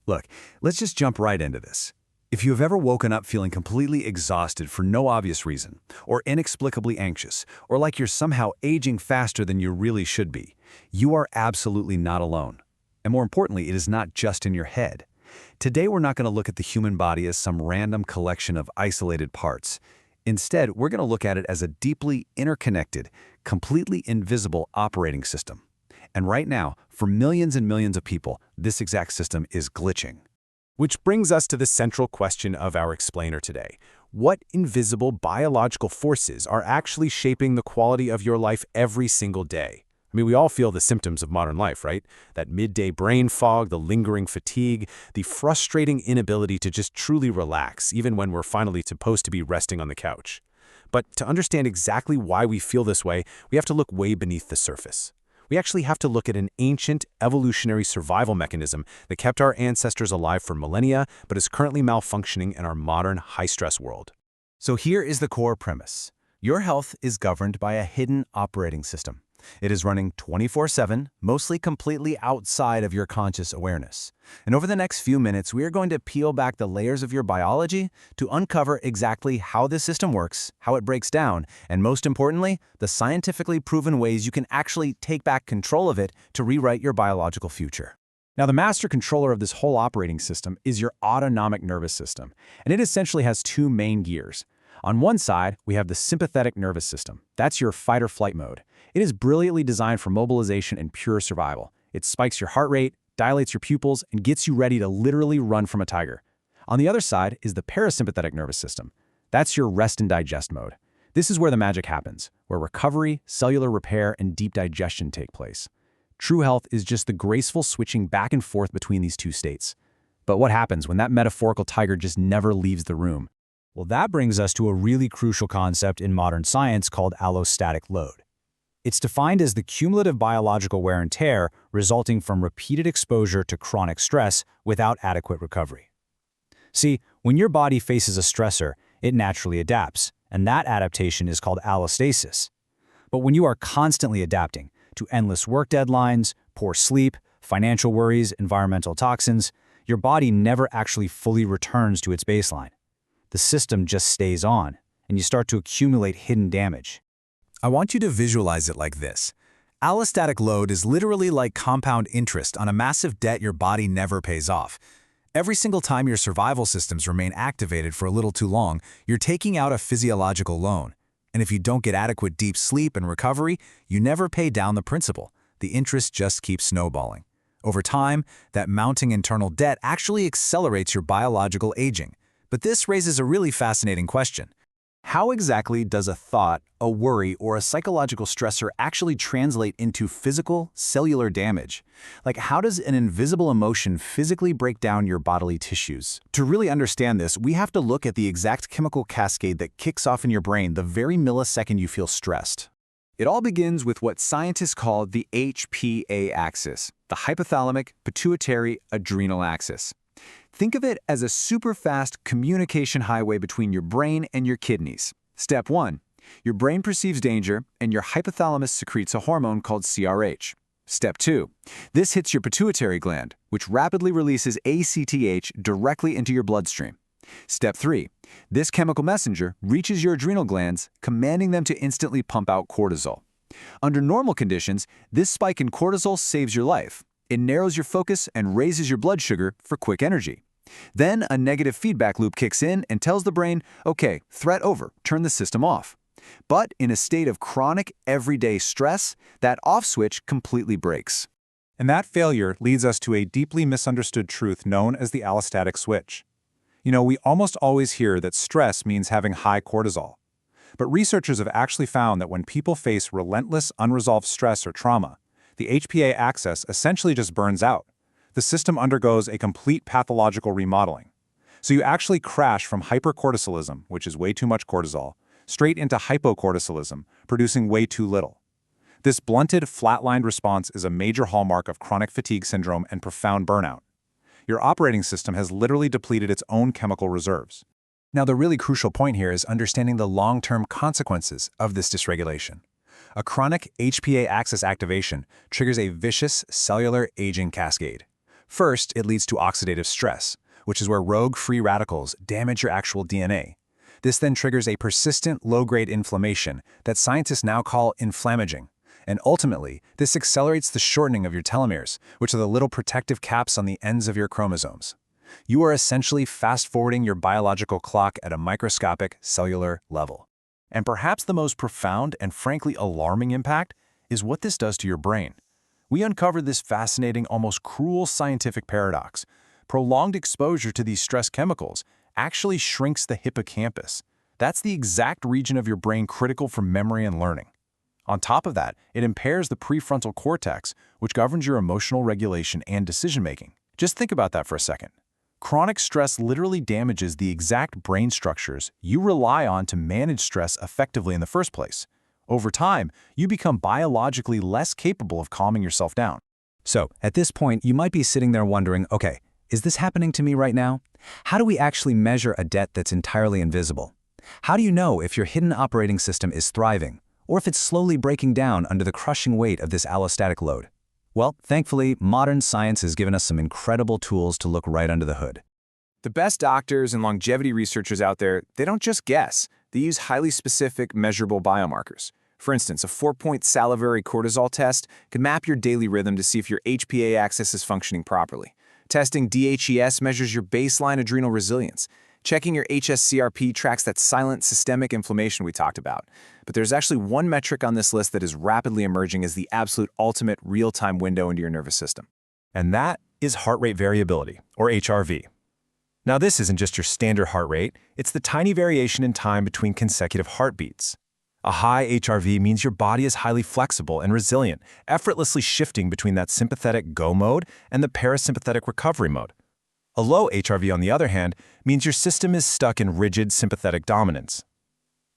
Look, let's just jump right into this. If you have ever woken up feeling completely exhausted for no obvious reason, or inexplicably anxious, or like you're somehow aging faster than you really should be, you are absolutely not alone. And more importantly, it is not just in your head. Today, we're not going to look at the human body as some random collection of isolated parts. Instead, we're going to look at it as a deeply interconnected, completely invisible operating system. And right now, for millions and millions of people, this exact system is glitching. Which brings us to the central question of our explainer today. What invisible biological forces are actually shaping the quality of your life every single day? I mean, we all feel the symptoms of modern life, right? That midday brain fog, the lingering fatigue, the frustrating inability to just truly relax, even when we're finally supposed to be resting on the couch. But to understand exactly why we feel this way, we have to look way beneath the surface. We actually have to look at an ancient evolutionary survival mechanism that kept our ancestors alive for millennia, but is currently malfunctioning in our modern high-stress world. So here is the core premise. Your health is governed by a hidden operating system. It is running 24/7, mostly completely outside of your conscious awareness. And over the next few minutes, we are going to peel back the layers of your biology to uncover exactly how this system works, how it breaks down, and most importantly, the scientifically proven ways you can actually take back control of it to rewrite your biological future. Now, the master controller of this whole operating system is your autonomic nervous system, and it essentially has two main gears. On one side, we have the sympathetic nervous system. That's your fight-or-flight mode. It is brilliantly designed for mobilization and pure survival. It spikes your heart rate, dilates your pupils, and gets you ready to literally run from a tiger. On the other side is the parasympathetic nervous system. That's your rest and digest mode. This is where the magic happens, where recovery, cellular repair, and deep digestion take place. True health is just the graceful switching back and forth between these two states. But what happens when that metaphorical tiger just never leaves the room? Well, that brings us to a really crucial concept in modern science called allostatic load. It's defined as the cumulative biological wear and tear resulting from repeated exposure to chronic stress without adequate recovery. See, when your body faces a stressor, it naturally adapts, and that adaptation is called allostasis. But when you are constantly adapting to endless work deadlines, poor sleep, financial worries, environmental toxins, your body never actually fully returns to its baseline. The system just stays on, and you start to accumulate hidden damage. I want you to visualize it like this. Allostatic load is literally like compound interest on a massive debt your body never pays off. Every single time your survival systems remain activated for a little too long, you're taking out a physiological loan. And if you don't get adequate deep sleep and recovery, you never pay down the principal. The interest just keeps snowballing. Over time, that mounting internal debt actually accelerates your biological aging. But this raises a really fascinating question. How exactly does a thought, a worry, or a psychological stressor actually translate into physical, cellular damage? Like, how does an invisible emotion physically break down your bodily tissues? To really understand this, we have to look at the exact chemical cascade that kicks off in your brain the very millisecond you feel stressed. It all begins with what scientists call the HPA axis, the hypothalamic pituitary adrenal axis. Think of it as a super-fast communication highway between your brain and your kidneys. Step 1. Your brain perceives danger, and your hypothalamus secretes a hormone called CRH. Step 2. This hits your pituitary gland, which rapidly releases ACTH directly into your bloodstream. Step 3. This chemical messenger reaches your adrenal glands, commanding them to instantly pump out cortisol. Under normal conditions, this spike in cortisol saves your life. It narrows your focus and raises your blood sugar for quick energy. Then a negative feedback loop kicks in and tells the brain, okay, threat over, turn the system off. But in a state of chronic, everyday stress, that off switch completely breaks. And that failure leads us to a deeply misunderstood truth known as the allostatic switch. You know, we almost always hear that stress means having high cortisol. But researchers have actually found that when people face relentless, unresolved stress or trauma, the HPA axis essentially just burns out. The system undergoes a complete pathological remodeling. So you actually crash from hypercortisolism, which is way too much cortisol, straight into hypocortisolism, producing way too little. This blunted, flatlined response is a major hallmark of chronic fatigue syndrome and profound burnout. Your operating system has literally depleted its own chemical reserves. Now, the really crucial point here is understanding the long-term consequences of this dysregulation. A chronic HPA axis activation triggers a vicious cellular aging cascade. First, it leads to oxidative stress, which is where rogue free radicals damage your actual DNA. This then triggers a persistent low-grade inflammation that scientists now call inflammaging. And ultimately, this accelerates the shortening of your telomeres, which are the little protective caps on the ends of your chromosomes. You are essentially fast-forwarding your biological clock at a microscopic cellular level. And perhaps the most profound and frankly alarming impact is what this does to your brain. We uncovered this fascinating, almost cruel scientific paradox. Prolonged exposure to these stress chemicals actually shrinks the hippocampus. That's the exact region of your brain critical for memory and learning. On top of that, it impairs the prefrontal cortex, which governs your emotional regulation and decision-making. Just think about that for a second. Chronic stress literally damages the exact brain structures you rely on to manage stress effectively in the first place. Over time, you become biologically less capable of calming yourself down. So, at this point, you might be sitting there wondering, okay, is this happening to me right now? How do we actually measure a debt that's entirely invisible? How do you know if your hidden operating system is thriving, or if it's slowly breaking down under the crushing weight of this allostatic load? Well, thankfully, modern science has given us some incredible tools to look right under the hood. The best doctors and longevity researchers out there, they don't just guess. They use highly specific, measurable biomarkers. For instance, a 4-point salivary cortisol test can map your daily rhythm to see if your HPA axis is functioning properly. Testing DHES measures your baseline adrenal resilience. Checking your HSCRP tracks that silent systemic inflammation we talked about. But there's actually one metric on this list that is rapidly emerging as the absolute ultimate real-time window into your nervous system. And that is heart rate variability, or HRV. Now, this isn't just your standard heart rate, it's the tiny variation in time between consecutive heartbeats. A high HRV means your body is highly flexible and resilient, effortlessly shifting between that sympathetic go mode and the parasympathetic recovery mode. A low HRV, on the other hand, means your system is stuck in rigid sympathetic dominance.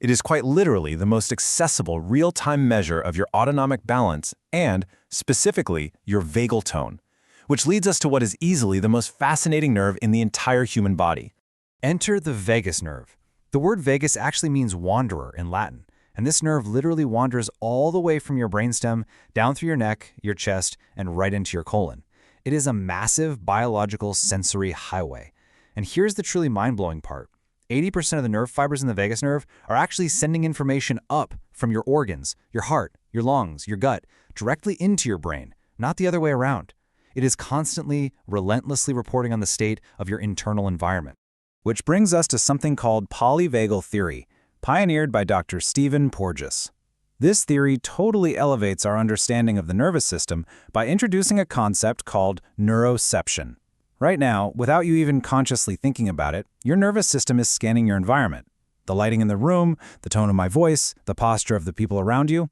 It is quite literally the most accessible real-time measure of your autonomic balance and, specifically, your vagal tone, which leads us to what is easily the most fascinating nerve in the entire human body. Enter the vagus nerve. The word vagus actually means wanderer in Latin, and this nerve literally wanders all the way from your brainstem, down through your neck, your chest, and right into your colon. It is a massive biological sensory highway. And here's the truly mind-blowing part. 80% of the nerve fibers in the vagus nerve are actually sending information up from your organs, your heart, your lungs, your gut, directly into your brain, not the other way around. It is constantly, relentlessly reporting on the state of your internal environment. Which brings us to something called polyvagal theory, pioneered by Dr. Stephen Porges. This theory totally elevates our understanding of the nervous system by introducing a concept called neuroception. Right now, without you even consciously thinking about it, your nervous system is scanning your environment. The lighting in the room, the tone of my voice, the posture of the people around you.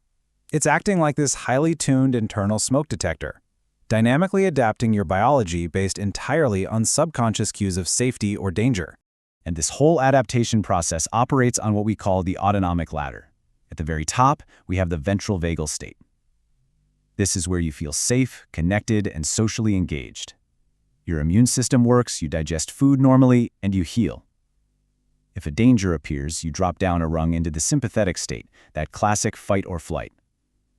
It's acting like this highly tuned internal smoke detector, dynamically adapting your biology based entirely on subconscious cues of safety or danger. And this whole adaptation process operates on what we call the autonomic ladder. At the very top, we have the ventral vagal state. This is where you feel safe, connected, and socially engaged. Your immune system works, you digest food normally, and you heal. If a danger appears, you drop down a rung into the sympathetic state, that classic fight or flight.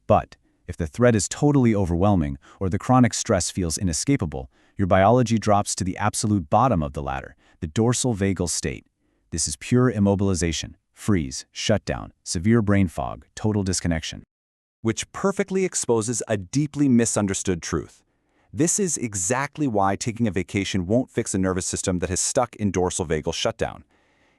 But if the threat is totally overwhelming or the chronic stress feels inescapable, your biology drops to the absolute bottom of the ladder, the dorsal vagal state. This is pure immobilization, freeze, shutdown, severe brain fog, total disconnection. Which perfectly exposes a deeply misunderstood truth. This is exactly why taking a vacation won't fix a nervous system that has stuck in dorsal vagal shutdown.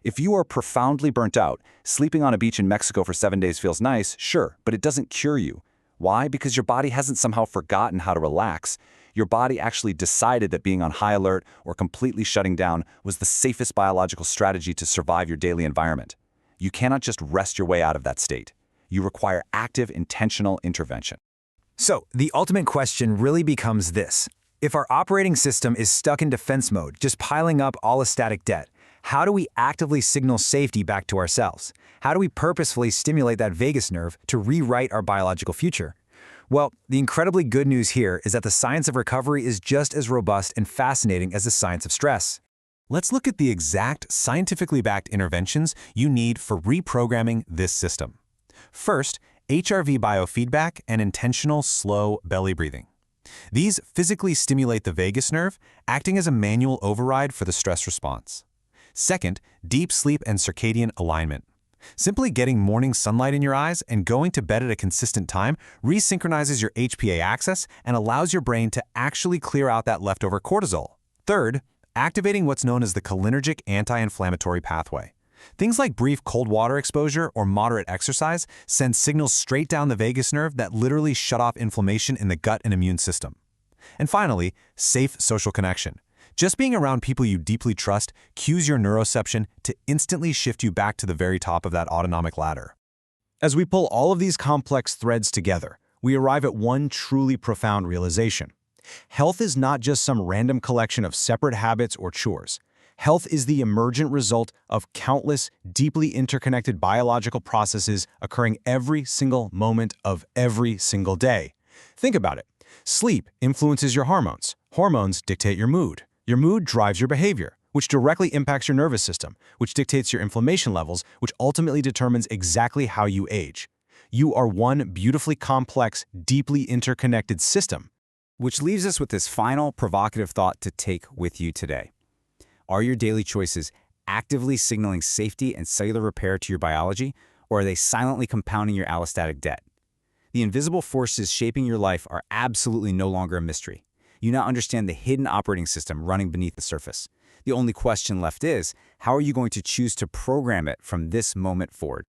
If you are profoundly burnt out, sleeping on a beach in Mexico for 7 days feels nice, sure, but it doesn't cure you. Why? Because your body hasn't somehow forgotten how to relax. Your body actually decided that being on high alert or completely shutting down was the safest biological strategy to survive your daily environment. You cannot just rest your way out of that state. You require active, intentional intervention. So, the ultimate question really becomes this. If our operating system is stuck in defense mode, just piling up allostatic debt, how do we actively signal safety back to ourselves? How do we purposefully stimulate that vagus nerve to rewrite our biological future? Well, the incredibly good news here is that the science of recovery is just as robust and fascinating as the science of stress. Let's look at the exact scientifically backed interventions you need for reprogramming this system. First, HRV biofeedback and intentional slow belly breathing. These physically stimulate the vagus nerve, acting as a manual override for the stress response. Second, deep sleep and circadian alignment. Simply getting morning sunlight in your eyes and going to bed at a consistent time resynchronizes your HPA axis and allows your brain to actually clear out that leftover cortisol. Third, activating what's known as the cholinergic anti-inflammatory pathway. Things like brief cold water exposure or moderate exercise send signals straight down the vagus nerve that literally shut off inflammation in the gut and immune system. And finally, safe social connection. Just being around people you deeply trust cues your neuroception to instantly shift you back to the very top of that autonomic ladder. As we pull all of these complex threads together, we arrive at one truly profound realization. Health is not just some random collection of separate habits or chores. Health is the emergent result of countless, deeply interconnected biological processes occurring every single moment of every single day. Think about it. Sleep influences your hormones. Hormones dictate your mood. Your mood drives your behavior, which directly impacts your nervous system, which dictates your inflammation levels, which ultimately determines exactly how you age. You are one beautifully complex, deeply interconnected system. Which leaves us with this final provocative thought to take with you today. Are your daily choices actively signaling safety and cellular repair to your biology, or are they silently compounding your allostatic debt? The invisible forces shaping your life are absolutely no longer a mystery. You now understand the hidden operating system running beneath the surface. The only question left is, how are you going to choose to program it from this moment forward?